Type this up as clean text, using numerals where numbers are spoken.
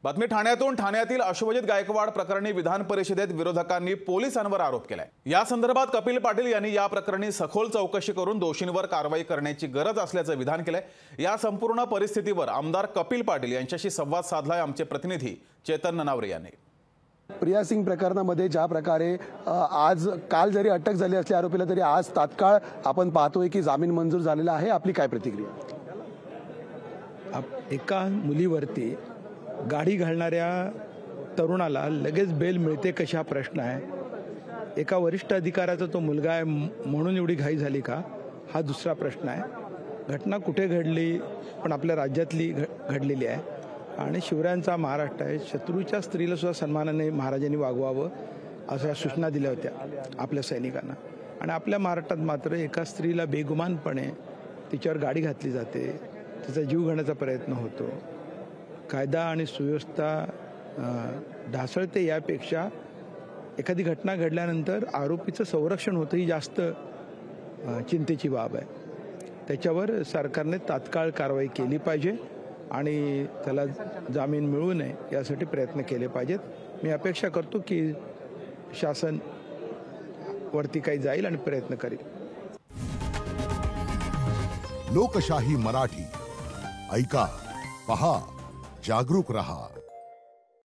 बातमी ठाण्यातून ठाण्यातील अश्वजित गायकवाड प्रकरणी विधान परिषदेत विरोधकांनी पोलिसांवर आरोप केलाय। या संदर्भात कपिल पाटील यांनी या प्रकरणी सखोल चौकशी करून दोषींवर कारवाई करण्याची गरज असल्याचं विधान केलंय। या संपूर्ण परिस्थितीवर आमदार कपिल पाटील यांच्याशी संवाद साधलाय आमचे प्रतिनिधी चेतन ननावरे यांनी। प्रिया सिंग प्रकरणामध्ये ज्या प्रकारे आज काल जरी अटक झाली असली आरोपीला तरी आज तात्काळ आपण पाहतोय की जामीन मंजूर झालेला आहे। आपली काय प्रतिक्रिया? एका मुलीवरती गाडी घालणाऱ्या तरुणाला लगेच बेल मिळते कशा प्रश्न आहे। एका वरिष्ठ अधिकाऱ्याचा तो मुलगा आहे म्हणून एवढी घाई झाली का हा दुसरा प्रश्न आहे। घटना कुठे घडली पण आपल्या राज्यातली घडलेली आहे आणि शिवरायांचा महाराष्ट्र आहे। शत्रूच्या स्त्रीला सुद्धा सन्मानाने महाराजांनी वागवावं अशा सूचना दिल्या होत्या आपल्या सैनिकांना आणि आपल्या महाराष्ट्रात मात्र एका स्त्रीला बेगुमानपणे तिच्यावर गाडी घातली जाते, तिचा जीव घेण्याचा प्रयत्न होतो। कायदा आणि सुव्यवस्था ढासळते यापेक्षा एखादी घटना घडल्यानंतर आरोपीचं संरक्षण होतं ही जास्त चिंतेची बाब आहे। त्याच्यावर सरकारने तात्काळ कारवाई केली पाहिजे आणि त्याला जामीन मिळू नये यासाठी प्रयत्न केले पाहिजेत। मी अपेक्षा करतो की शासन वरती काही जाईल आणि प्रयत्न करेल। लोकशाही मराठी ऐका, पहा, जागरूक रहा।